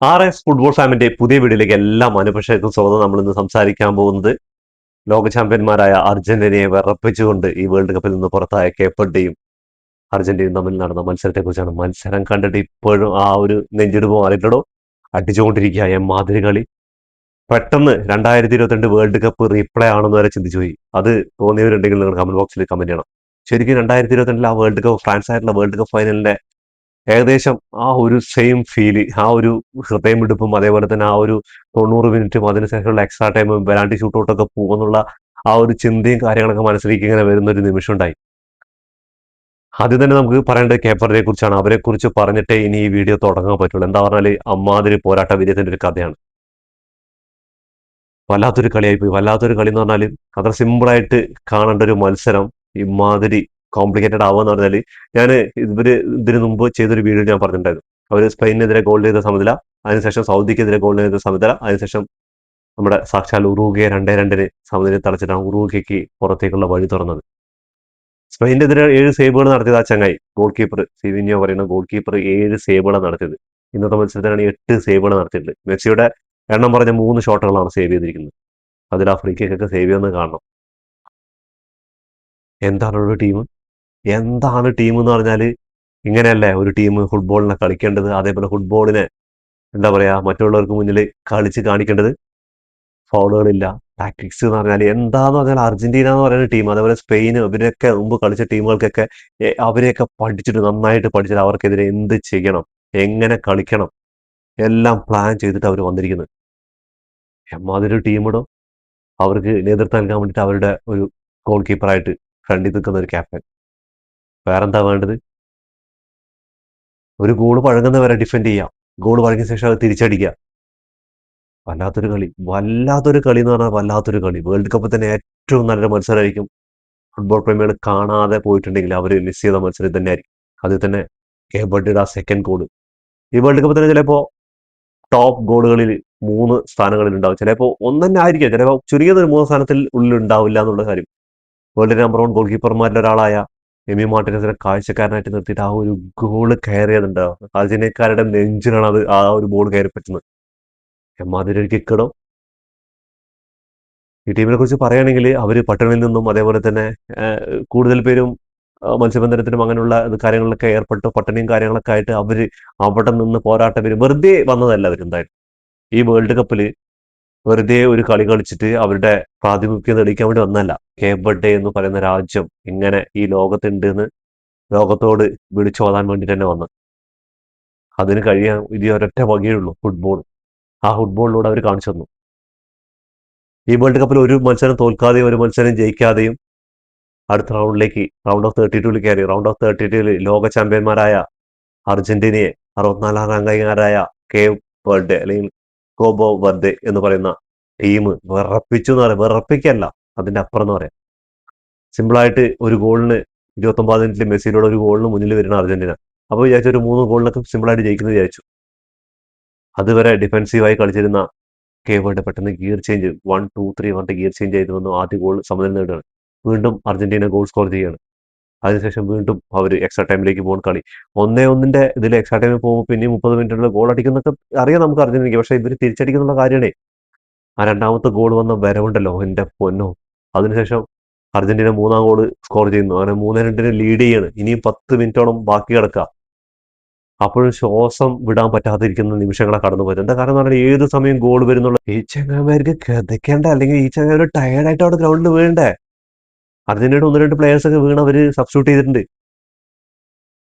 RS football ഫാമിന്റെ പുതിയ വീഡിയോയിലേക്ക് എല്ലാ മാന്യപ്രേക്ഷകർക്കും സ്വാഗതം. നമ്മൾ ഇന്ന് സംസാരിക്കാൻ പോകുന്നത് ലോക ചാമ്പ്യന്മാരായ അർജന്റീനയെ വിറപ്പിച്ചുകൊണ്ട് ഈ വേൾഡ് കപ്പിൽ നിന്ന് പുറത്തായ കേപ്പർഡിയും അർജന്റീനയും തമ്മിൽ നടന്ന മത്സരത്തെക്കുറിച്ചാണ്. മത്സരം കണ്ടിട്ട് ഇപ്പോഴും ആ ഒരു നെഞ്ചിടിപ്പ് മാറിയിട്ടോ അടിച്ചുകൊണ്ടിരിക്കുക എമ്മാതിരി കളി. പെട്ടെന്ന് 2022 വേൾഡ് കപ്പ് റീപ്ലേ ആണെന്ന് വരെ ചിന്തിച്ചു പോയി. അത് തോന്നിയവരുണ്ടെങ്കിൽ നിങ്ങൾ കമന്റ് ബോക്സിൽ കമന്റ് ചെയ്യണം. ശരിക്കും 2022 ആ വേൾഡ് കപ്പ്, ഫ്രാൻസ് ആയിട്ടുള്ള വേൾഡ് കപ്പ് ഫൈനലിന്റെ ഏകദേശം ആ ഒരു സെയിം ഫീല്, ആ ഒരു ഹൃദയമിടിപ്പും അതേപോലെ തന്നെ ആ ഒരു 90 മിനിറ്റും അതിനുശേഷമുള്ള എക്സ്ട്രാ ടൈമും പെനാൽറ്റി ഷൂട്ടൗട്ടൊക്കെ പോകുന്നുള്ള ആ ഒരു ചിന്തയും കാര്യങ്ങളൊക്കെ മനസ്സിലേക്ക് ഇങ്ങനെ വരുന്ന ഒരു നിമിഷം ഉണ്ടായി. ആദ്യം തന്നെ നമുക്ക് പറയേണ്ടത് കേപ്പറിനെ കുറിച്ചാണ്. അവരെ കുറിച്ച് പറഞ്ഞിട്ടേ ഇനി ഈ വീഡിയോ തുടങ്ങാൻ പറ്റുള്ളൂ. എന്താ പറഞ്ഞാല് അമ്മാതിരി പോരാട്ട വീര്യത്തിന്റെ ഒരു കഥയാണ്. വല്ലാത്തൊരു കളിയായിപ്പോയി. വല്ലാത്തൊരു കളി എന്ന് പറഞ്ഞാല് അത്ര സിമ്പിളായിട്ട് കാണേണ്ട ഒരു മത്സരം ഇമാതിരി കോംപ്ലിക്കേറ്റഡ് ആവുക പറഞ്ഞാല്, ഞാൻ ഇതിനു മുമ്പ് ചെയ്തൊരു വീഡിയോ ഞാൻ പറഞ്ഞിട്ടുണ്ടായിരുന്നു. അവർ സ്പെയിനെതിരെ ഗോൾ ചെയ്ത സമനില, അതിനുശേഷം സൗദിക്കെതിരെ ഗോൾ ചെയ്ത സമനില, അതിനുശേഷം നമ്മുടെ സാക്ഷാൽ ഉറുഗ്വയെ 2-2 സമനിലയിൽ തളച്ചിട്ടാണ് ഉറുഗ്വയ്ക്ക് പുറത്തേക്കുള്ള വഴി തുറന്നത്. സ്പെയിനെതിരെ 7 സേവുകൾ നടത്തിയത് ആ ചങ്ങായി, ഗോൾ കീപ്പർ സിവിനിയോ പറയുന്ന ഗോൾ കീപ്പർ 7 സേവുകളാണ് നടത്തിയത്. ഇന്നത്തെ മത്സരത്തിലാണ് 8 സേവുകൾ നടത്തിയിട്ടുണ്ട്. മെസ്സിയുടെ എണ്ണം പറഞ്ഞ 3 ഷോട്ടുകളാണ് സേവ് ചെയ്തിരിക്കുന്നത്. അതിൽ ആ ഫ്രീ കിക്കൊക്കെ സേവ് ചെയ്യുന്നത് കാണണം. എന്താണ് ഒരു ടീം, എന്താണ് ടീം എന്ന് പറഞ്ഞാൽ ഇങ്ങനെയല്ലേ ഒരു ടീം ഫുട്ബോളിനെ കളിക്കേണ്ടത്. അതേപോലെ ഫുട്ബോളിനെ എന്താ പറയാ മറ്റുള്ളവർക്ക് മുന്നിൽ കളിച്ച് കാണിക്കേണ്ടത്. ഫൗളുകളില്ല, ടാക്ടിക്സ് എന്ന് പറഞ്ഞാൽ എന്താന്ന് പറഞ്ഞാൽ അർജന്റീന എന്ന് പറയുന്ന ടീം, അതേപോലെ സ്പെയിൻ, ഇവരൊക്കെ മുമ്പ് കളിച്ച ടീമുകൾക്കൊക്കെ അവരെയൊക്കെ പഠിച്ചിട്ട്, നന്നായിട്ട് പഠിച്ചിട്ട് അവർക്കെതിരെ എന്ത് ചെയ്യണം, എങ്ങനെ കളിക്കണം, എല്ലാം പ്ലാൻ ചെയ്തിട്ട് അവർ വന്നിരിക്കുന്നത്. എമ്മാതിരി ടീമിടും. അവർക്ക് നേതൃത്വം നൽകാൻ വേണ്ടിയിട്ട് അവരുടെ ഒരു ഗോൾ കീപ്പറായിട്ട് ഫ്രണ്ടിൽ നിൽക്കുന്ന ഒരു ക്യാപ്റ്റൻ. വേറെന്താ വേണ്ടത്? ഒരു ഗോൾ വഴങ്ങുന്നവരെ ഡിഫെൻഡ് ചെയ്യാം, ഗോൾ വഴങ്ങിയ ശേഷം അത് തിരിച്ചടിക്കുക. വല്ലാത്തൊരു കളി, വല്ലാത്തൊരു കളി എന്ന് പറഞ്ഞാൽ വല്ലാത്തൊരു കളി. വേൾഡ് കപ്പിൽ തന്നെ ഏറ്റവും നല്ലൊരു മത്സരമായിരിക്കും. ഫുട്ബോൾ പ്രേമികൾ കാണാതെ പോയിട്ടുണ്ടെങ്കിൽ അവർ മിസ് ചെയ്ത മത്സരം തന്നെ ആയിരിക്കും. അതിൽ തന്നെ കേബർഡിയുടെ ആ സെക്കൻഡ് ഗോൾ ഈ വേൾഡ് കപ്പിൽ തന്നെ ചിലപ്പോൾ ടോപ്പ് ഗോളുകളിൽ 3 സ്ഥാനങ്ങളിൽ ഉണ്ടാവും. ചിലപ്പോൾ ഒന്ന് തന്നെ ആയിരിക്കാം, ചിലപ്പോൾ ചുരുങ്ങിയത് ഒരു 3 സ്ഥാനത്തിൽ ഉള്ളിൽ ഉണ്ടാവില്ല എന്നുള്ള കാര്യം. വേൾഡ് നമ്പർ 1 ഗോൾ കീപ്പർമാരിൽ ഒരാളായ എമി മാർട്ടിനസിനെ കാഴ്ചക്കാരനായിട്ട് നിർത്തിയിട്ട് ആ ഒരു ഗോള് കയറിയതുണ്ട്. അർജന്റീനക്കാരുടെ നെഞ്ചിലാണ് അത് ആ ഒരു ബോൾ കയറി പറ്റുന്നത്. എമ്മാതിരി ഒരു കിക്കടോ. ഈ ടീമിനെ കുറിച്ച് പറയുകയാണെങ്കിൽ അവർ പട്ടണത്തിൽ നിന്നും അതേപോലെ തന്നെ കൂടുതൽ പേരും മത്സ്യബന്ധനത്തിനും അങ്ങനെയുള്ള കാര്യങ്ങളിലൊക്കെ ഏർപ്പെട്ട് പട്ടിണിയും കാര്യങ്ങളൊക്കെ ആയിട്ട് അവർ അവിടെ നിന്ന് പോരാട്ടം വരും. വെറുതെ വന്നതല്ല അവരെന്തായാലും. ഈ വേൾഡ് കപ്പിൽ വെറുതെ ഒരു കളി കളിച്ചിട്ട് അവരുടെ പ്രാതിനിധ്യം തെളിയിക്കാൻ വേണ്ടി വന്നല്ല. കേപ്പ് വെർഡെ എന്ന് പറയുന്ന രാജ്യം ഇങ്ങനെ ഈ ലോകത്തുണ്ട് എന്ന് ലോകത്തോട് വിളിച്ചോതാൻ വേണ്ടി തന്നെ വന്നു. അതിന് കഴിയാൻ ഇത് ഒരൊറ്റ വകയുള്ളൂ, ഫുട്ബോൾ. ആ ഫുട്ബോളിലൂടെ അവർ കാണിച്ചു തന്നു. ഈ വേൾഡ് കപ്പിൽ ഒരു മത്സരം തോൽക്കാതെയും ഒരു മത്സരം ജയിക്കാതെയും അടുത്ത റൗണ്ടിലേക്ക്, റൗണ്ട് ഓഫ് 32 കയറി. റൗണ്ട് ഓഫ് 32 ലോക ചാമ്പ്യന്മാരായ അർജന്റീനയെ 64 അംഗീകാരായ കേവ് വെർഡെ അല്ലെങ്കിൽ കോബോ വെർഡെ എന്ന് പറയുന്ന ടീം വിറപ്പിച്ചു എന്ന് പറയാം. വിറപ്പിക്കല്ല, അതിന്റെ അപ്പുറം എന്ന് പറയാം. സിമ്പിളായിട്ട് ഒരു ഗോളിന് 29 മിനിറ്റിൽ മെസ്സിയിലൂടെ ഒരു ഗോളിന് മുന്നിൽ വരുന്ന അർജന്റീന. അപ്പോൾ വിചാരിച്ചു ഒരു 3 ഗോളിനൊക്കെ സിമ്പിളായിട്ട് ജയിക്കുന്നത് വിചാരിച്ചു. അതുവരെ ഡിഫെൻസീവായി കളിച്ചിരുന്ന കേവേർഡ് പെട്ടെന്ന് ഗിയർ ചേഞ്ച് 1 2 3 പറഞ്ഞിട്ട് ഗിയർ ചേഞ്ച് ചെയ്ത് വന്നു. ആദ്യ ഗോൾ സമനില നേടുകയാണ്. വീണ്ടും അർജന്റീന ഗോൾ സ്കോർ ചെയ്യുകയാണ്. അതിനുശേഷം വീണ്ടും അവർ എക്സ്ട്രാ ടൈമിലേക്ക് പോകുന്ന കളി 1-1 ഇതിൽ എക്സ്ട്രാ ടൈമിൽ പോകുമ്പോൾ പിന്നെയും 30 മിനിറ്റിനുള്ള ഗോൾ അടിക്കുന്നൊക്കെ അറിയാം നമുക്ക് അർജന്റീനയ്ക്ക്. പക്ഷേ ഇവർ തിരിച്ചടിക്കുന്നുള്ള കാര്യമാണേ. ആ രണ്ടാമത്തെ ഗോൾ വന്ന വരവുണ്ടല്ലോ, എൻ്റെ പൊന്നോ. അതിനുശേഷം അർജന്റീന 3-ാം ഗോൾ സ്കോർ ചെയ്യുന്നു. അങ്ങനെ 3-2 ലീഡ് ചെയ്യാണ്. ഇനിയും 10 മിനിറ്റോളം ബാക്കി കിടക്കുക. അപ്പോഴും ശ്വാസം വിടാൻ പറ്റാതിരിക്കുന്ന നിമിഷങ്ങളെ കടന്നു പോയത്. എന്താ കാരണം എന്ന് പറഞ്ഞാൽ ഏത് സമയം ഗോൾ വരുന്നുള്ള ഈ ചങ്ങായിമാർക്ക് കിതക്കേണ്ട, അല്ലെങ്കിൽ ഈ ചങ്ങായി ടയർഡായിട്ട് അവിടെ ഗ്രൗണ്ടിൽ വീഴണ്ടേ. അർജന്റീനയുടെ 1-2 പ്ലേയേഴ്സ് ഒക്കെ വീണ് അവര് സബ്സ്റ്റിറ്റ്യൂട്ട് ചെയ്തിട്ടുണ്ട്,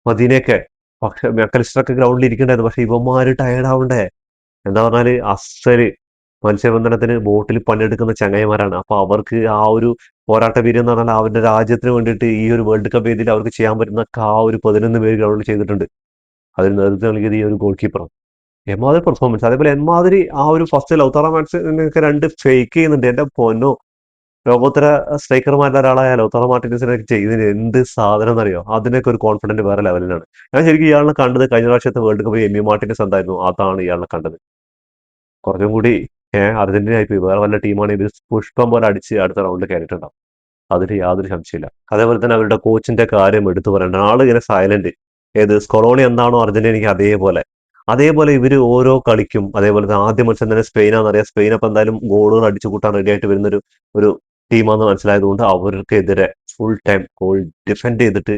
മദീനയൊക്കെ. പക്ഷെ മെക്കലിസ്റ്ററൊക്കെ ഗ്രൗണ്ടിൽ ഇരിക്കണ്ടായിരുന്നു. പക്ഷെ ഇവന്മാര് ടയർഡ് ആവണ്ടേ. എന്താ പറഞ്ഞാല് അസല് മത്സ്യബന്ധനത്തിന് ബോട്ടിൽ പണിയെടുക്കുന്ന ചങ്ങായിമാരാണ്. അപ്പൊ അവർക്ക് ആ ഒരു പോരാട്ട വീര്യം എന്ന് പറഞ്ഞാൽ അവരുടെ രാജ്യത്തിന് വേണ്ടിയിട്ട് ഈ ഒരു വേൾഡ് കപ്പ് വേദിയിൽ അവർക്ക് ചെയ്യാൻ പറ്റുന്ന ആ ഒരു 11 പേര് ഗ്രൗണ്ടിൽ ചെയ്തിട്ടുണ്ട്. അതിന് നേതൃത്വം നൽകിയത് ഈ ഒരു ഗോൾ കീപ്പറാണ്. എമ്മാതിരി പെർഫോമൻസ്. അതേപോലെ എമ്മാതിരി ആ ഒരു ഫസ്റ്റ് ലൗതാറോ മാർട്ടിനസിനൊക്കെ 2 ഫേക്ക് ചെയ്യുന്നുണ്ട്. എന്റെ പൊന്നോ, ലോകോത്തര സ്ട്രൈക്കർമാരുടെ ഒരാളായ ലൗതാറോ മാർട്ടിനസിനൊക്കെ ചെയ്യുന്നതിന് എന്ത് സാധനം എന്നറിയോ. അതിനൊക്കെ ഒരു കോൺഫിഡന്റ് വേറെ ലെവലിലാണ്. ഞാൻ ശരിക്കും ഇയാളെ കണ്ടത് കഴിഞ്ഞ പ്രാവശ്യത്തെ വേൾഡ് കപ്പിൽ എമി മാർട്ടിനസ് എന്തായിരുന്നു, അതാണ് ഇയാളെ കണ്ടത്. കുറച്ചും കൂടി അർജന്റീന ആയിപ്പോയി. വേറെ വല്ല ടീമാണ് ഇത് പുഷ്പം പോലെ അടിച്ച് അടുത്ത റൗണ്ടിൽ കയറിയിട്ടുണ്ടാവും. അതിൽ യാതൊരു സംശയമില്ല. അതേപോലെ തന്നെ അവരുടെ കോച്ചിന്റെ കാര്യം എടുത്തു പറയേണ്ട. ആള് ഇങ്ങനെ സൈലന്റ്. ഏത് സ്കൊളോണി എന്താണോ അർജന്റീനയ്ക്ക് അതേപോലെ അതേപോലെ ഇവര് ഓരോ കളിക്കും അതേപോലെ തന്നെ ആദ്യ മത്സരം തന്നെ സ്പെയിനാണെന്നറിയാം. സ്പെയിൻ അപ്പം എന്തായാലും ഗോളുകൾ അടിച്ചു കൂട്ടാൻ റെഡി ആയിട്ട് വരുന്ന ഒരു ടീമാണെന്ന് മനസ്സിലായതുകൊണ്ട് അവർക്കെതിരെ ഫുൾ ടൈം ഗോൾ ഡിഫെൻഡ് ചെയ്തിട്ട്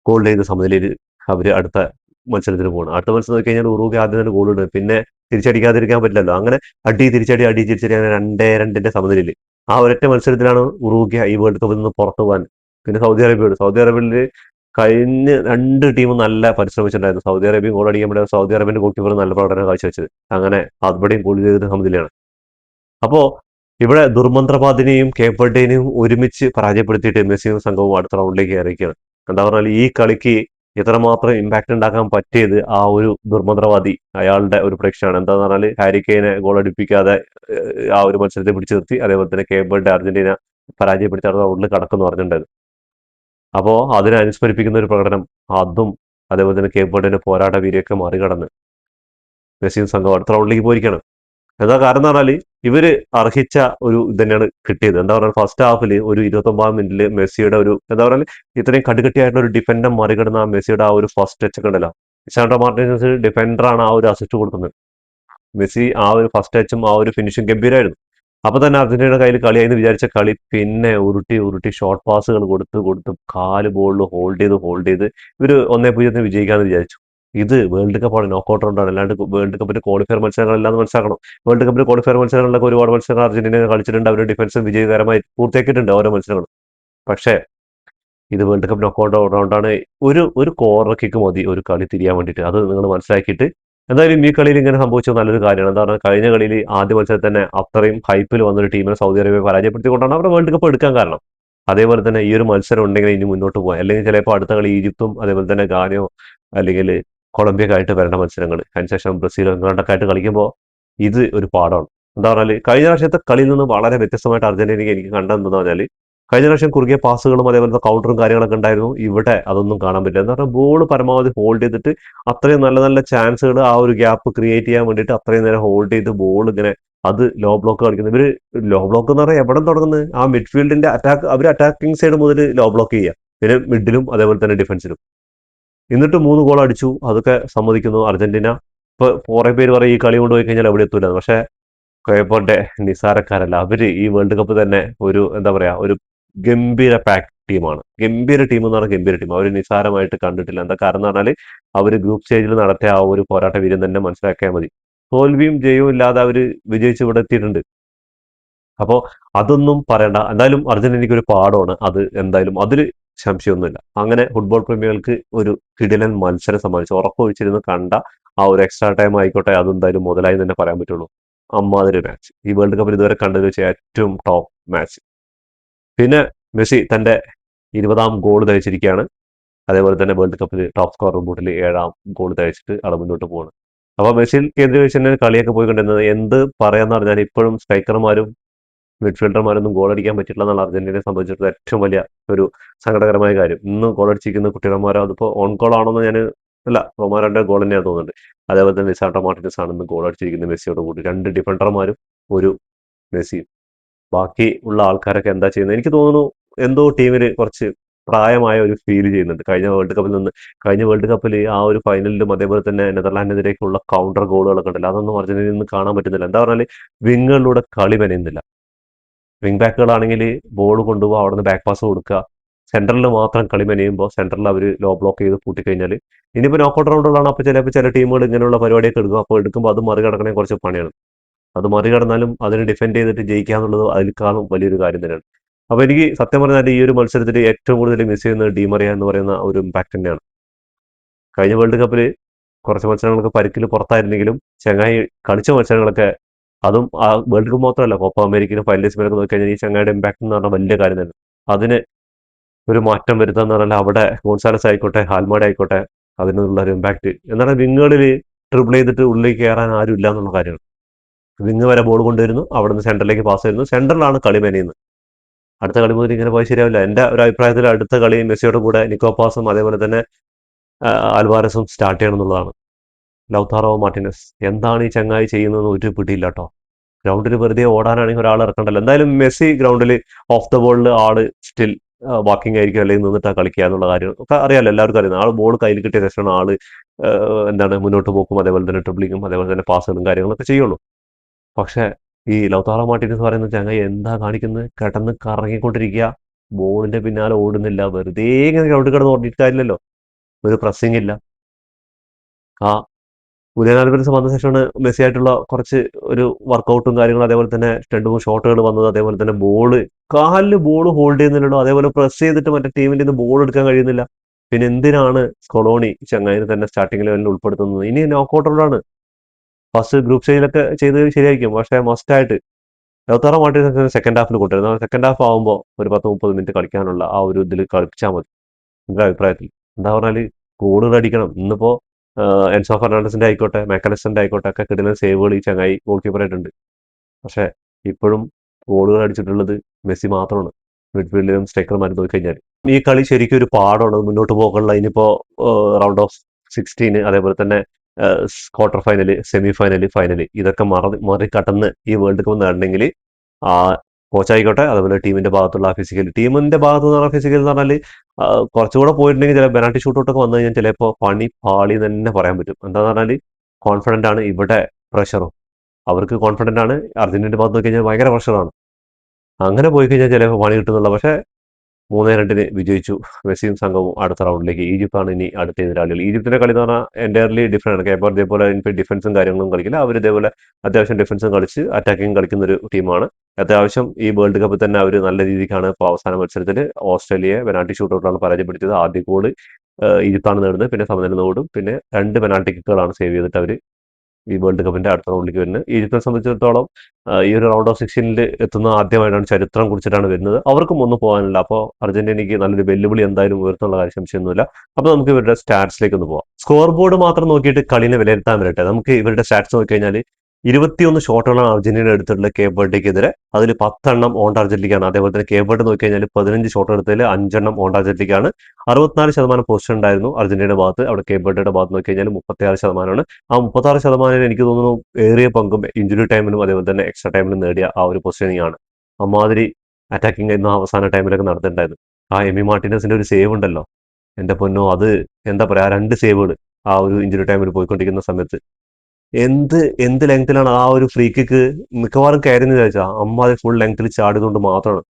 ഗോൾ ചെയ്ത് സമനിലയിൽ അവര് അടുത്ത മത്സരത്തിന് പോകണം. അടുത്ത മത്സരം നോക്കി കഴിഞ്ഞാൽ ഉറുഗ്വ ആദ്യം തന്നെ ഗോൾ ഇടും. പിന്നെ തിരിച്ചടിക്കാതിരിക്കാൻ പറ്റില്ലല്ലോ. അങ്ങനെ അടി തിരിച്ചടി അങ്ങനെ 2-2 സമനിലയിൽ ആ ഒരൊറ്റ മത്സരത്തിലാണ് ഉറുഗ്വ ഈ വേൾഡ് കപ്പിൽ നിന്ന് പുറത്തു പോകാൻ. പിന്നെ സൗദി അറേബ്യയിൽ കഴിഞ്ഞ രണ്ട് ടീമും നല്ല പരിശ്രമിച്ചിട്ടുണ്ടായിരുന്നു. സൗദി അറേബ്യ ഗോൾ അടിക്കാൻ പറ്റാതെ സൗദി അറേബ്യന്റെ ഗോൾ കീപ്പർ നല്ല പ്രകടനം കാഴ്ചവെച്ചത്. അങ്ങനെ അവിടെയും ഗോൾ ചെയ്തത് സമനിലയാണ്. അപ്പോ ഇവിടെ ദുർമന്ത്രവാദിനെയും കേപ്പ് വെർഡേനെയും ഒരുമിച്ച് പരാജയപ്പെടുത്തിയിട്ട് മെസ്സിയും സംഘവും അടുത്ത റൗണ്ടിലേക്ക് കയറിയിരിക്കുകയാണ്. എന്താ പറഞ്ഞാൽ ഈ കളിക്ക് ഇത്രമാത്രം ഇമ്പാക്ട് ഉണ്ടാക്കാൻ പറ്റിയത് ആ ഒരു ദുർമന്ത്രവാദി അയാളുടെ ഒരു പ്രേക്ഷയാണ്. എന്താന്ന് പറഞ്ഞാൽ ഹാരി കെയ്നെ ഗോൾ അടിപ്പിക്കാതെ ആ ഒരു മത്സരത്തെ പിടിച്ചു നിർത്തി. അതേപോലെ തന്നെ കേപ്പ് വെർഡെ അർജന്റീന പരാജയപ്പെടുത്തി അടുത്ത റൗണ്ടിൽ കടക്കുന്നു പറഞ്ഞിട്ടുണ്ടായിരുന്നു. അപ്പോൾ അതിനെ അനുസ്മരിപ്പിക്കുന്ന ഒരു പ്രകടനം അതും അതേപോലെ തന്നെ കേപ്പ് വെർഡെന്റെ പോരാട്ട വീര്യമൊക്കെ മറികടന്ന് മെസ്സിയും സംഘവും അടുത്ത റൗണ്ടിലേക്ക് പോയിരിക്കുകയാണ്. എന്താ കാരണം എന്ന് പറഞ്ഞാൽ ഇവര് അർഹിച്ച ഒരു ഇത് തന്നെയാണ് കിട്ടിയത്. എന്താ പറയുക ഫസ്റ്റ് ഹാഫിൽ ഒരു 29 മിനിറ്റിൽ മെസ്സിയുടെ ഒരു എന്താ പറയുക ഇത്രയും കടുകട്ടിയായിട്ടുള്ള ഒരു ഡിഫൻഡർ മറികടന്ന ആ മെസ്സിയുടെ ആ ഒരു ഫസ്റ്റ് ടച്ച് ഒക്കെ ഉണ്ടല്ലോ. ലിസാൻഡ്രോ മാർട്ടിനസ് ഡിഫൻഡറാണ് ആ ഒരു അസിസ്റ്റ് കൊടുക്കുന്നത്. മെസ്സി ആ ഒരു ഫസ്റ്റ് ടച്ചും ആ ഒരു ഫിനിഷും ഗംഭീരമായിരുന്നു. അപ്പൊ തന്നെ അർജന്റീനയുടെ കയ്യിൽ കളിയായി എന്ന് വിചാരിച്ച കളി പിന്നെ ഉരുട്ടി ഉരുട്ടി ഷോർട്ട് പാസുകൾ കൊടുത്ത് കാല് ബോളിൽ ഹോൾഡ് ചെയ്ത് ഇവര് 1-0 വിജയിക്കാന്ന് വിചാരിച്ചു. ഇത് വേൾഡ് കപ്പാണ്, നോക്കൗട്ട് റൗണ്ടാണ്. അല്ലാണ്ട് വേൾഡ് കപ്പിന്റെ ക്വാളിഫയർ മത്സരങ്ങളല്ലാന്ന് മനസ്സിലാക്കണം. വേൾഡ് കപ്പിന്റെ ക്വാളിഫയർ മത്സരങ്ങളിലൊക്കെ ഒരുപാട് മത്സരങ്ങൾ അർജന്റീന കളിച്ചിട്ടുണ്ട്. അവരുടെ ഡിഫൻസ് വിജയകരമായി പൂർത്തിയാക്കിയിട്ടുണ്ട് ഓരോ മത്സരങ്ങളും. പക്ഷേ ഇത് വേൾഡ് കപ്പ് നോക്കൗട്ട് റൗണ്ടാണ്. ഒരു കോർണർ കിക്ക് മതി ഒരു കളി തിരിയാൻ വേണ്ടിയിട്ട്. അത് നിങ്ങൾ മനസ്സിലാക്കിയിട്ട് എന്തായാലും ഈ കളിയിൽ ഇങ്ങനെ സംഭവിച്ചത് നല്ലൊരു കാര്യമാണ്. എന്താ പറഞ്ഞാൽ കഴിഞ്ഞ കളിയിൽ ആദ്യ മത്സരത്തിൽ തന്നെ അത്രയും ഹൈപ്പിൽ വന്നൊരു ടീമിനെ സൗദി അറേബ്യ പരാജയപ്പെടുത്തിക്കൊണ്ടാണ് അവരുടെ വേൾഡ് കപ്പ് എടുക്കാൻ കാരണം. അതേപോലെ തന്നെ ഈ ഒരു മത്സരം ഉണ്ടെങ്കിൽ ഇനി മുന്നോട്ട് പോകാം. അല്ലെങ്കിൽ ചിലപ്പോൾ അടുത്ത കളി ഈജിപ്തും അതേപോലെ തന്നെ ഗാനയോ അല്ലെങ്കിൽ കൊളംബിയൊക്കെ ആയിട്ട് വരേണ്ട മത്സരങ്ങൾ അതിനുശേഷം ബ്രസീലോ ഇംഗ്ലണ്ടൊക്കെ ആയിട്ട് കളിക്കുമ്പോൾ ഇത് ഒരു പാഠമാണ്. എന്താ പറഞ്ഞാൽ കഴിഞ്ഞ പ്രാവശ്യത്തെ കളിയിൽ നിന്ന് വളരെ വ്യത്യസ്തമായിട്ട് അർജന്റീനയ്ക്ക് എനിക്ക് കണ്ടെന്ന് പറഞ്ഞാൽ കഴിഞ്ഞ പ്രാവശ്യം കുറുകിയ പാസുകളും അതേപോലത്തെ കൗണ്ടറും കാര്യങ്ങളൊക്കെ ഉണ്ടായിരുന്നു. ഇവിടെ അതൊന്നും കാണാൻ പറ്റില്ല. എന്ന് പറഞ്ഞാൽ ബോൾ പരമാവധി ഹോൾഡ് ചെയ്തിട്ട് അത്രയും നല്ല നല്ല ചാൻസുകൾ ആ ഒരു ഗ്യാപ്പ് ക്രിയേറ്റ് ചെയ്യാൻ വേണ്ടിയിട്ട് അത്രയും നേരം ഹോൾഡ് ചെയ്ത് ബോൾ ഇങ്ങനെ അത് ലോ ബ്ലോക്ക് കളിക്കുന്നത്. ഇവര് ലോ ബ്ലോക്ക് എന്ന് പറഞ്ഞാൽ എവിടെ തുടങ്ങുന്നത് ആ മിഡ്ഫീൽഡിന്റെ അവർ അറ്റാക്കിംഗ് സൈഡ് മുതൽ ലോ ബ്ലോക്ക് ചെയ്യുക. പിന്നെ മിഡിലും അതേപോലെ തന്നെ ഡിഫൻസിലും. എന്നിട്ട് 3 ഗോൾ അടിച്ചു. അതൊക്കെ സമ്മതിക്കുന്നു അർജന്റീന. ഇപ്പൊ കുറെ പേര് പറയും ഈ കളി കൊണ്ടുപോയി കഴിഞ്ഞാൽ എവിടെ എത്തൂല. പക്ഷെ കുഴപ്പമുണ്ട്, നിസാരക്കാരല്ല. അവര് ഈ വേൾഡ് കപ്പ് തന്നെ ഒരു എന്താ പറയാ ഒരു ഗംഭീര പാക്ക് ടീമാണ്. ഗംഭീര ടീം എന്ന് പറഞ്ഞാൽ ഗംഭീര ടീം. അവർ നിസാരമായിട്ട് കണ്ടിട്ടില്ല. എന്താ കാരണം എന്ന് പറഞ്ഞാൽ അവർ ഗ്രൂപ്പ് സ്റ്റേജിൽ നടത്തിയ ആ ഒരു പോരാട്ട വീര്യം തന്നെ മനസ്സിലാക്കിയാൽ മതി. തോൽവിയും ജയവും ഇല്ലാതെ അവർ വിജയിച്ച് ഇവിടെ എത്തിയിട്ടുണ്ട്. അപ്പോൾ അതൊന്നും പറയണ്ട. എന്തായാലും അർജന്റീനയ്ക്ക് ഒരു പാഠമാണ് അത്. എന്തായാലും അതിൽ സംശയമൊന്നുമില്ല. അങ്ങനെ ഫുട്ബോൾ പ്രേമികൾക്ക് ഒരു കിടിലൻ മത്സരം സമ്മാനിച്ചു. ഉറക്കൊഴിച്ചിരുന്ന് കണ്ട ആ ഒരു എക്സ്ട്രാ ടൈം ആയിക്കോട്ടെ, അതെന്തായാലും മുതലായി തന്നെ പറയാൻ പറ്റുള്ളൂ. അമ്മാതിരി മാച്ച് ഈ വേൾഡ് കപ്പിൽ ഇതുവരെ കണ്ടത് വെച്ച് ഏറ്റവും ടോപ്പ് മാച്ച്. പിന്നെ മെസ്സി തന്റെ 20ാം ഗോൾ തയ്ച്ചിരിക്കുകയാണ്. അതേപോലെ തന്നെ വേൾഡ് കപ്പിൽ ടോപ്പ് സ്കോർ റിപ്പോർട്ടിൽ 7ാം ഗോൾ തയ്ച്ചിട്ട് അവിടെ മുന്നോട്ട് പോവാണ്. അപ്പൊ മെസ്സിൽ കേന്ദ്രീകരിച്ച് തന്നെ കളിയൊക്കെ പോയിക്കൊണ്ടിരുന്നത് എന്ത് പറയാന്ന് പറഞ്ഞാൽ ഇപ്പോഴും സ്ട്രൈക്കർമാരും മിഡ്ഫീൽഡർമാരൊന്നും ഗോൾ അടിക്കാൻ പറ്റില്ല എന്നുള്ള അർജന്റീനയെ സംബന്ധിച്ചിടത്തോളം ഏറ്റവും വലിയ ഒരു സങ്കടകരമായ കാര്യം. ഇന്ന് ഗോൾ അടിച്ചിരിക്കുന്ന കുട്ടികൾമാരോ അതിപ്പോ ഓൺ ഗോൾ ആണെന്ന് ഞാൻ അല്ല, റൊമാരോന്റെ ഗോൾ തന്നെയാണ് തോന്നുന്നുണ്ട്. അതേപോലെ തന്നെ ലിസാൻഡ്രോ മാർട്ടിനസ് ആണ് ഇന്ന് ഗോൾ അടിച്ചിരിക്കുന്നത് മെസ്സിയോട് കൂടി. 2 ഡിഫൻഡർമാരും ഒരു മെസ്സിയും. ബാക്കി ഉള്ള ആൾക്കാരൊക്കെ എന്താ ചെയ്യുന്നത് എനിക്ക് തോന്നുന്നു എന്തോ ടീമിൽ കുറച്ച് പ്രായമായ ഒരു ഫീൽ ചെയ്യുന്നുണ്ട്. കഴിഞ്ഞ വേൾഡ് കപ്പിൽ ആ ഒരു ഫൈനലിലും അതേപോലെ തന്നെ നെതർലാൻഡിനെതിരേക്കുള്ള കൗണ്ടർ ഗോളുകളൊക്കെ ഉണ്ടല്ലോ, അതൊന്നും അർജന്റീനയിൽ നിന്ന് കാണാൻ പറ്റുന്നില്ല. എന്താ പറഞ്ഞാൽ വിങ്ങുകളിലൂടെ കളി മെനയുന്നില്ല. വിങ് ബാക്കുകളാണെങ്കിൽ ബോൾ കൊണ്ടുപോകുക, അവിടെ നിന്ന് ബാക്ക് പാസ് കൊടുക്കുക. സെന്ററിൽ മാത്രം കളി മെനയുമ്പോൾ സെന്ററിൽ അവർ ലോ ബ്ലോക്ക് ചെയ്ത് പൂട്ടിക്കഴിഞ്ഞാൽ ഇനിയിപ്പോൾ നോക്കൗട്ട് റൗണ്ടുകളാണ്. അപ്പോൾ ചിലപ്പോൾ ചില ടീമുകൾ ഇങ്ങനെയുള്ള പരിപാടിയൊക്കെ എടുക്കും. അപ്പോൾ എടുക്കുമ്പോൾ അത് മറികടക്കണേ കുറച്ച് പണിയാണ്. അത് മറികടന്നാലും അതിനെ ഡിഫെൻഡ് ചെയ്തിട്ട് ജയിക്കുക എന്നുള്ളത് അതിനേക്കാളും വലിയൊരു കാര്യം തന്നെയാണ്. അപ്പോൾ എനിക്ക് സത്യം പറഞ്ഞാൽ ഈ ഒരു മത്സരത്തിൽ ഏറ്റവും കൂടുതൽ മിസ് ചെയ്യുന്നത് ഡീമറിയ എന്ന് പറയുന്ന ഒരു ഇമ്പാക്ട് തന്നെയാണ്. കഴിഞ്ഞ വേൾഡ് കപ്പിൽ കുറച്ച് മത്സരങ്ങളൊക്കെ പരിക്കിൽ പുറത്തായിരുന്നെങ്കിലും ചങ്ങായി കളിച്ച മത്സരങ്ങളൊക്കെ അതും ആ വേൾഡ് കപ്പ് മാത്രമല്ല കോപ്പ അമേരിക്കയിലും ഫൈനലിസ്റ്റിലൊക്കെ നോക്കി കഴിഞ്ഞാൽ ഈ ചങ്ങായിയുടെ ഇമ്പാക്ട് എന്ന് പറഞ്ഞാൽ വലിയ കാര്യം തന്നെ. അതിന് ഒരു മാറ്റം വരുത്താന്ന് പറഞ്ഞാൽ അവിടെ ഗോൺസാലസ് ആയിക്കോട്ടെ ഹാൽമാഡ് ആയിക്കോട്ടെ അതിനുള്ള ഒരു ഇമ്പാക്ട് എന്നാൽ വിങ്ങുകളിൽ ട്രിപ്പിൾ ചെയ്തിട്ട് ഉള്ളിലേക്ക് കയറാൻ ആരും ഇല്ല എന്നുള്ള കാര്യമാണ്. വിങ് വരെ ബോൾ കൊണ്ടുവരുന്നു, അവിടെ നിന്ന് സെന്ററിലേക്ക് പാസ് ചെയ്യുന്നു, സെന്ററിലാണ് കളി മെനയുന്നത്. അടുത്ത കളി മുതൽ ഇങ്ങനെ പോയി ശരിയാവില്ല. എൻ്റെ ഒരു അഭിപ്രായത്തിൽ അടുത്ത കളി മെസ്സിയോട് കൂടെ നിക്കോപാസും അതേപോലെ തന്നെ അൽവാരസും സ്റ്റാർട്ട് ചെയ്യണം എന്നുള്ളതാണ്. ലൗതാറോ മാർട്ടിനസ് എന്താണ് ഈ ചങ്ങായി ചെയ്യുന്നതെന്ന് ഒരു പിടിയില്ല കേട്ടോ. ഗ്രൗണ്ടിൽ വെറുതെ ഓടാനാണെങ്കിൽ ഒരാൾ ഇറക്കണ്ടല്ലോ. എന്തായാലും മെസ്സി ഗ്രൗണ്ടിൽ ഓഫ് ദ ബോളിൽ ആള് സ്റ്റിൽ വാക്കിംഗ് ആയിരിക്കും, അല്ലെങ്കിൽ നിന്നിട്ടാ കളിക്കുക എന്നുള്ള കാര്യം ഒക്കെ അറിയാലോ, എല്ലാവർക്കും അറിയാം. ആൾ ബോൾ കയ്യിൽ കിട്ടിയ ശേഷമാണ് ആള് എന്താണ് മുന്നോട്ട് പോക്കും, അതേപോലെ തന്നെ ട്രിബിളിങ്ങും, അതേപോലെ തന്നെ പാസുകളും കാര്യങ്ങളൊക്കെ ചെയ്യുള്ളൂ. പക്ഷെ ഈ ലൗതാറോ മാർട്ടിനസ് പറയുന്ന ചങ്ങായി എന്താ കാണിക്കുന്നത്? കിടന്ന് കറങ്ങിക്കൊണ്ടിരിക്കുക, ബോളിന്റെ പിന്നാലെ ഓടുന്നില്ല, വെറുതെ ഇങ്ങനെ ഗ്രൗണ്ടിൽ കിടന്ന് ഓടിയിട്ട് കാര്യമില്ലല്ലോ. ഒരു പ്രസ്സിംഗ് ഇല്ല. ആ ജൂലിയൻ ആൽvarez വന്ന ശേഷമാണ് മെസ്സി ആയിട്ടുള്ള കുറച്ച് ഒരു വർക്കൗട്ടും കാര്യങ്ങളും, അതേപോലെ തന്നെ രണ്ട് മൂന്ന് ഷോട്ടുകൾ വന്നത്, അതേപോലെ തന്നെ കാലില് ബോൾ ഹോൾഡ് ചെയ്യുന്നില്ലല്ലോ, അതേപോലെ പ്രസ് ചെയ്തിട്ട് മറ്റേ ടീമിന്റെ നിന്ന് ബോൾ എടുക്കാൻ കഴിയുന്നില്ല. പിന്നെ എന്തിനാണ് സ്കൊളോണി ചങ്ങായിനെ തന്നെ സ്റ്റാർട്ടിംഗ് ലെവലിൽ ഉൾപ്പെടുത്തുന്നത്? ഇനി നോക്കൗട്ടുകളാണ്. ഫസ്റ്റ് ഗ്രൂപ്പ് സ്റ്റേജിലൊക്കെ ചെയ്തത് ശരിയായിരിക്കും, പക്ഷേ മസ്റ്റ് ആയിട്ട് ലൗതാറോ മാർട്ടിനസിനെ സെക്കൻഡ് ഹാഫിൽ കൊണ്ടുവരുന്നത്. സെക്കൻഡ് ഹാഫ് ആകുമ്പോൾ ഒരു 10-30 മിനിറ്റ് കളിക്കാനുള്ള ആ ഒരു ഇതിൽ കളിച്ചാൽ മതി എന്റെ അഭിപ്രായത്തിൽ. എന്താ പറഞ്ഞാല് ഗോളുകൾ അടിക്കണം. ഇന്നിപ്പോ എൻസോ ഫെർണാണ്ടസിന്റെ ആയിക്കോട്ടെ, മാക്കലിസ്റ്ററിന്റെ ആയിക്കോട്ടെ, ഒക്കെ കിട്ടുന്ന സേവുകൾ ഈ ചങ്ങായി ഗോൾ കീപ്പറായിട്ടുണ്ട്. പക്ഷെ ഇപ്പോഴും ഗോളുകൾ അടിച്ചിട്ടുള്ളത് മെസ്സി മാത്രമാണ്, മിഡ്ഫീൽഡിലും സ്ട്രൈക്കർമാരും നോക്കിക്കഴിഞ്ഞാൽ. ഈ കളി ശരിക്കും ഒരു പാഠമാണ് മുന്നോട്ട് പോകാനുള്ള. ഇനിയിപ്പോ റൗണ്ട് ഓഫ് 16, അതേപോലെ തന്നെ quarter final, semi final, final, ഇതൊക്കെ മറികടന്ന് ഈ വേൾഡ് കപ്പ് നേടണമെങ്കിൽ ആ കോച്ചായിക്കോട്ടെ, അതുപോലെ ടീമിന്റെ ഭാഗത്തുള്ള ടീമിന്റെ ഭാഗത്ത് നിന്ന് ഫിസിക്കൽ എന്ന് പറഞ്ഞാൽ കുറച്ചുകൂടെ പോയിട്ടുണ്ടെങ്കിൽ ചില പെനാൾട്ടി ഷൂട്ടൗട്ടൊക്കെ വന്നു കഴിഞ്ഞാൽ ചിലപ്പോൾ പണി പാളി തന്നെ പറയാൻ പറ്റും. എന്താന്ന് പറഞ്ഞാൽ കോൺഫിഡന്റ് ആണ്, ഇവിടെ പ്രഷറും അവർക്ക് കോൺഫിഡന്റ് ആണ്. അർജന്റീനയുടെ ഭാഗത്ത് നോക്കി കഴിഞ്ഞാൽ ഭയങ്കര പ്രഷറാണ്. അങ്ങനെ പോയി കഴിഞ്ഞാൽ ചിലപ്പോൾ പണി കിട്ടുന്നുള്ള. പക്ഷേ 3-2 വിജയിച്ചു മെസ്സിയും സംഘവും അടുത്ത റൗണ്ടിലേക്ക്. ഈജിപ്താണ് ഇനി അടുത്ത എതിരാളികൾ. ഈജിപ്തിന്റെ കളി എന്ന് പറഞ്ഞാൽ എൻറ്റയർലി ഡിഫറെന്റ് ആണ്. കേപ്പർ ഇതേപോലെ ഡിഫൻസും കാര്യങ്ങളും കളിക്കില്ല. അവർ ഇതേപോലെ അത്യാവശ്യം ഡിഫൻസും കളിച്ച് അറ്റാക്കിങ് കളിക്കുന്ന ഒരു ടീമാണ്. അത്യാവശ്യം ഈ വേൾഡ് കപ്പിൽ തന്നെ അവർ നല്ല രീതിക്കാണ് ഇപ്പോൾ അവസാന മത്സരത്തിൽ ഓസ്ട്രേലിയയെ പെനാൾട്ടി ഷൂട്ടൗട്ടിലാണ് പരാജയപ്പെടുത്തിയത്. ആദ്യ ഗോള് ഈജിപ്താണ് നേടുന്നത്, പിന്നെ സമനില നേടും, പിന്നെ 2 പെനാൾട്ടി കിക്കുകളാണ് സേവ് ചെയ്തിട്ട് അവർ ഈ വേൾഡ് കപ്പിന്റെ അടുത്ത റൗണ്ടിലേക്ക് വരുന്നത്. ഈജിപ്തിനെ സംബന്ധിച്ചിടത്തോളം ഈ ഒരു റൗണ്ട് ഓഫ് 16 എത്തുന്ന ആദ്യമായിട്ടാണ്, ചരിത്രം കുറിച്ചിട്ടാണ് വരുന്നത്. അവർക്കും ഒന്നും പോകാനില്ല. അപ്പോൾ അർജന്റീനയ്ക്ക് നല്ലൊരു വെല്ലുവിളി എന്തായാലും ഉയർത്തുള്ള കാര്യം സംശയമൊന്നുമില്ല. അപ്പോൾ നമുക്ക് ഇവരുടെ സ്റ്റാറ്റ്സിലേക്ക് ഒന്ന് പോകാം. സ്കോർ ബോർഡ് മാത്രം നോക്കിയിട്ട് കളിനെ വിലയിരുത്താൻ വരട്ടെ. നമുക്ക് ഇവരുടെ സ്റ്റാറ്റ്സ് നോക്കിക്കഴിഞ്ഞാൽ 21 ഷോട്ടുകളാണ് അർജന്റീന എടുത്തിട്ടുള്ളത് കേപ്പ് വെർഡേക്കെതിരെ. അതിൽ 10 ഓൺ ടാർജറ്റിലേക്കാണ്. അതേപോലെ തന്നെ കേപ്പ് വെർഡ് നോക്കിക്കഴിഞ്ഞാൽ 15 ഷോട്ട് എടുത്തതിൽ 5 ഓൺ ടാർജറ്റിലേക്കാണ്. 64% പൊസിഷൻ ഉണ്ടായിരുന്നു അർജന്റീനയുടെ ഭാഗത്ത്. അവിടെ കേപ്പ് വെർഡയുടെ ഭാഗത്ത് നോക്കിക്കഴിഞ്ഞാൽ 36%. ആ 36% എനിക്ക് തോന്നുന്നു ഏറിയ പങ്കും ഇഞ്ചുറി ടൈമിലും അതേപോലെ തന്നെ എക്സ്ട്രാ ടൈമിലും നേടിയ ആ ഒരു പൊസിഷനിങ് ആണ്. അമ്മാതിരി അറ്റാക്കിംഗ് ആയിരുന്നു അവസാന ടൈമിലൊക്കെ നടത്തിയിട്ടുണ്ടായിരുന്നു. ആ എമി മാർട്ടിനസിന്റെ ഒരു സേവ് ഉണ്ടല്ലോ, എന്റെ പൊന്നോ, അത് എന്താ പറയാ, 2 സേവുകൾ ആ ഒരു ഇഞ്ചുറി ടൈമിൽ പോയിക്കൊണ്ടിരിക്കുന്ന സമയത്ത് എന്ത് എന്ത് ലെങ്തിലാണ് ആ ഒരു ഫ്രീ കിക്ക് മിക്കവാറും കയറുന്ന ചോദിച്ചാൽ അമ്മാതിരി ഫുൾ ലെങ്തിൽ ചാടിയതുകൊണ്ട് മാത്രമാണ്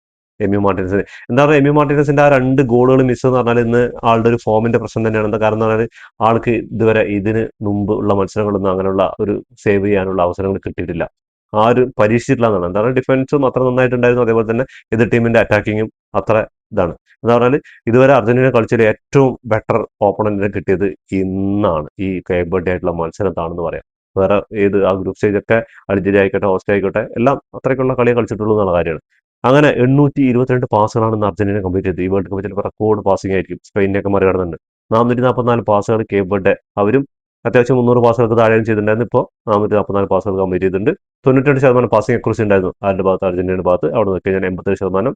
എമി മാർട്ടിനസിന്. എന്താ പറയുക, എമി മാർട്ടിനസിന്റെ ആ 2 ഗോളുകൾ മിസ് എന്ന് പറഞ്ഞാൽ ഇന്ന് ആളുടെ ഒരു ഫോമിന്റെ പ്രശ്നം തന്നെയാണ്. എന്താ കാരണം എന്ന് പറഞ്ഞാൽ ആൾക്ക് ഇതുവരെ ഇതിന് മുമ്പ് ഉള്ള മത്സരങ്ങളൊന്നും അങ്ങനെയുള്ള ഒരു സേവ് ചെയ്യാനുള്ള അവസരങ്ങൾ കിട്ടിയിട്ടില്ല. ആ ഒരു പരീക്ഷിച്ചിട്ടില്ല എന്നാണ്. എന്താ പറയുക, ഡിഫൻസും അത്ര നന്നായിട്ടുണ്ടായിരുന്നു, അതേപോലെ തന്നെ എതിർ ടീമിന്റെ അറ്റാക്കിങ്ങും അത്ര ഇതാണ്. എന്താ പറഞ്ഞാൽ ഇതുവരെ അർജന്റീന കളിച്ചതിൽ ഏറ്റവും ബെറ്റർ ഓപ്പണന്റിനെ കിട്ടിയത് ഇന്നാണ്, ഈ കേപ്പ് വെർഡെ ആയിട്ടുള്ള മത്സരത്താണെന്ന് പറയാം. വേറെ ഏത് ആ ഗ്രൂപ്പ് സ്റ്റേജ് ഒക്കെ അൾജീരിയ ആയിക്കോട്ടെ, ഓസ്ട്രേലിയ ആയിക്കോട്ടെ, എല്ലാം അത്രയ്ക്കുള്ള കളിയെ കളിച്ചിട്ടുള്ളൂ എന്നുള്ള കാര്യമാണ്. അങ്ങനെ 822 പാസുകളാണ് ഇന്ന് അർജന്റീന കംപ്ലീറ്റ് ചെയ്തത്. ഈ വേൾഡ് കപ്പിൽ ചിലപ്പോൾ റെക്കോർഡ് പാസിംഗ് ആയിരിക്കും. സ്പെയിനെയൊക്കെ മറികടന്നുണ്ട്. 444 പാസുകൾ കേപ്പ് വെർഡെ, അവരും അത്യാവശ്യം 300 പാസുകൾക്ക് താഴെയും ചെയ്തിട്ടുണ്ടായിരുന്നു. ഇപ്പോൾ 444 പാസുകൾ കംപ്ലീറ്റ് ചെയ്തിട്ടുണ്ട്. 92% പാസിംഗ് അക്യൂറസി ഉണ്ടായിരുന്നു ആരുടെ ഭാഗത്ത്, അർജന്റീനയുടെ ഭാഗത്ത്. അവിടെ നോക്കി കഴിഞ്ഞാൽ 87%.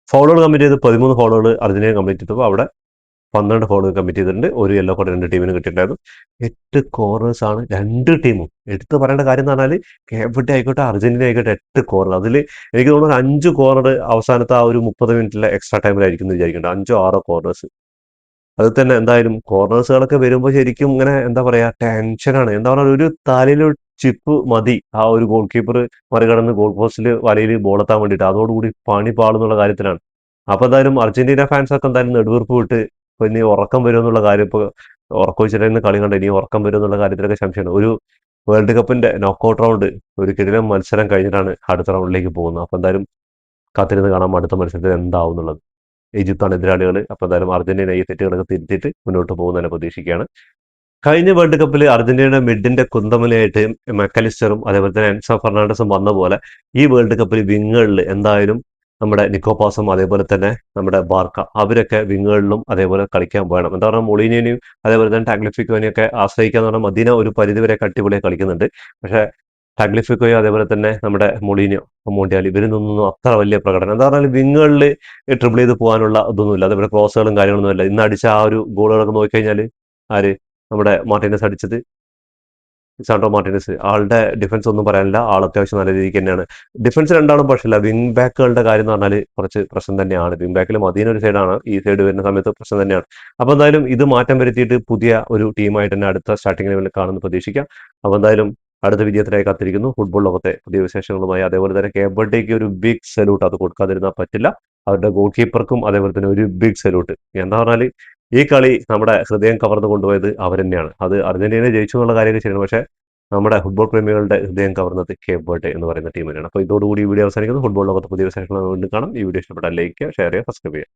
ഫൗളുകൾ കമ്മിറ്റ് ചെയ്ത് 13 ഫൗളുകൾ അർജന്റീന കംപ്ലീറ്റ് ചെയ്തപ്പോൾ അവിടെ 12 ഫൗളുകൾ കമ്മിറ്റ് ചെയ്തിട്ടുണ്ട്. ഒരു യെല്ലോ കാർഡ് 2 ടീമിന് കിട്ടിയിട്ടുണ്ടായിരുന്നു. 8 കോർണേഴ്സ് ആണ് 2 ടീമും. എടുത്തു പറയേണ്ട കാര്യം എന്ന് പറഞ്ഞാൽ കേപ്പ് വെർഡെ ആയിക്കോട്ടെ, അർജന്റീന ആയിക്കോട്ടെ, 8 കോർണർ. അതിൽ എനിക്ക് തോന്നുന്നു 5 കോർണർ അവസാനത്തെ ആ ഒരു 30 മിനിറ്റിലെ എക്സ്ട്രാ ടൈമിലായിരിക്കും എന്ന് വിചാരിക്കേണ്ടത്. 5-6 കോർണേഴ്സ്. അത് തന്നെ എന്തായാലും കോർണേഴ്സുകളൊക്കെ വരുമ്പോൾ ശരിക്കും ഇങ്ങനെ എന്താ പറയാ, ടെൻഷനാണ്. എന്താ പറയുക, ഒരു തലയിൽ ചിപ്പ് മതി ആ ഒരു ഗോൾ കീപ്പർ മറികടന്ന് ഗോൾ പോസ്റ്റിൽ വലയിൽ ബോളെത്താൻ വേണ്ടിയിട്ട്. അതോടുകൂടി പണി പാളുന്നുള്ള കാര്യത്തിലാണ്. അപ്പൊ എന്തായാലും അർജന്റീന ഫാൻസ് ഒക്കെ എന്തായാലും നെടുവീർപ്പ് വിട്ട് ഇപ്പൊ ഇനി ഉറക്കം വരും എന്നുള്ള കാര്യം, ഇപ്പൊ ഉറക്കൊഴിച്ചിട്ട് കളി കണ്ട ഇനി ഉറക്കം വരും എന്നുള്ള കാര്യത്തിലൊക്കെ സംശയമാണ്. ഒരു വേൾഡ് കപ്പിന്റെ നോക്കൌട്ട് റൗണ്ട്, ഒരു കിടിലൻ മത്സരം കഴിഞ്ഞിട്ടാണ് അടുത്ത റൗണ്ടിലേക്ക് പോകുന്നത്. അപ്പൊ എന്തായാലും കാത്തിരുന്ന് കാണാം അടുത്ത മത്സരത്തിൽ എന്താവും എന്നുള്ളത്. ഈജിപ്താണ് എതിരാളികൾ. അപ്പൊ എന്തായാലും അർജന്റീന ഈ തെറ്റുകളൊക്കെ തിരുത്തിയിട്ട് മുന്നോട്ട് പോകുന്നതിനെ പ്രതീക്ഷിക്കുകയാണ്. കഴിഞ്ഞ വേൾഡ് കപ്പിൽ അർജന്റീനയുടെ മിഡിന്റെ കുന്തമലയായിട്ട് മെക്കലിസ്റ്ററും അതേപോലെ തന്നെ എൻസോ ഫെർണാണ്ടസും വന്ന പോലെ ഈ വേൾഡ് കപ്പിൽ വിങ്ങുകളിൽ എന്തായാലും നമ്മുടെ നിക്കോപാസും അതേപോലെ തന്നെ നമ്മുടെ ബാർക്ക, അവരൊക്കെ വിങ്ങുകളിലും അതേപോലെ കളിക്കാൻ വേണം. എന്താ പറയുക, മൊളീനിയനെയും അതേപോലെ തന്നെ ടാഗ്ലിഫിക്കോനെയും ഒക്കെ ആശ്രയിക്കാന്ന് പറഞ്ഞാൽ മദീന ഒരു പരിധിവരെ അടിപൊളിയായി കളിക്കുന്നുണ്ട്. പക്ഷേ ടാഗ്ലിഫിക്കോയോ അതേപോലെ തന്നെ നമ്മുടെ മൊളീനിയോ, മോണ്ടിയാൽ, ഇവരിൽ നിന്നൊന്നും അത്ര വലിയ പ്രകടനം. എന്താ പറഞ്ഞാൽ വിങ്ങുകളിൽ ട്രിബിൾ ചെയ്ത് പോകാനുള്ള ഇതൊന്നുമില്ല. അതേപോലെ ക്രോസുകളും കാര്യങ്ങളൊന്നും ഇല്ല. ഇന്ന് അടിച്ച ആ ഒരു ഗോളുകളൊക്കെ നോക്കിക്കഴിഞ്ഞാൽ ആര്, നമ്മുടെ മാർട്ടിനസ് അടിച്ചത് സാൻഡ്രോ മാർട്ടിനസ് ആളുടെ ഡിഫൻസ് ഒന്നും പറയാനില്ല. ആൾ അത്യാവശ്യം നല്ല രീതിക്ക് തന്നെയാണ്. ഡിഫൻസ് രണ്ടാളും പക്ഷേ വിങ് ബാക്കുകളുടെ കാര്യം എന്ന് പറഞ്ഞാൽ കുറച്ച് പ്രശ്നം തന്നെയാണ്. വിങ് ബാക്കിൽ മദീന ഒരു സൈഡാണ്, ഈ സൈഡ് വരുന്ന സമയത്ത് പ്രശ്നം തന്നെയാണ്. അപ്പോൾ എന്തായാലും ഇത് മാറ്റം വരുത്തിയിട്ട് പുതിയ ഒരു ടീമായിട്ട് തന്നെ അടുത്ത സ്റ്റാർട്ടിംഗ് ലെവലിൽ കാണുമെന്ന് പ്രതീക്ഷിക്കാം. അപ്പോൾ എന്തായാലും അടുത്ത വിജയത്തിനായി കാത്തിരിക്കുന്നു. ഫുട്ബോൾ ലോകത്തെ പുതിയ വിശേഷങ്ങളുമായി അതേപോലെ തന്നെ കേപ്പ് വെർഡേക്ക് ഒരു ബിഗ് സല്യൂട്ട്, അത് കൊടുക്കാതിരുന്നാൽ പറ്റില്ല. അവരുടെ ഗോൾ കീപ്പർക്കും അതേപോലെ തന്നെ ഒരു ബിഗ് സല്യൂട്ട്. എന്താ പറഞ്ഞാൽ ഈ കളി നമ്മുടെ ഹൃദയം കവർന്നു കൊണ്ടുപോയത് അവർ തന്നെയാണ്. അത് അർജന്റീന ജയിച്ചു എന്നുള്ള കാര്യമൊക്കെ ശരിയാണ്, പക്ഷേ നമ്മുടെ ഫുട്ബോൾ പ്രേമികളുടെ ഹൃദയം കവർന്നത് കേപ്പ് വെർഡെ എന്ന് പറയുന്ന ടീമിനാണ്. അപ്പോൾ ഇതോടുകൂടി ഈ വീഡിയോ അവസാനിക്കുന്നു. ഫുട്ബോൾ ലോകത്ത് പുതിയ വിശേഷങ്ങൾ വീണ്ടും കാണാം. ഈ വീഡിയോ ഇഷ്ടപ്പെട്ടാൽ ലൈക്ക് ചെയ്യുക, ഷെയർ ചെയ്യുക, സബ്സ്ക്രൈബ് ചെയ്യുക.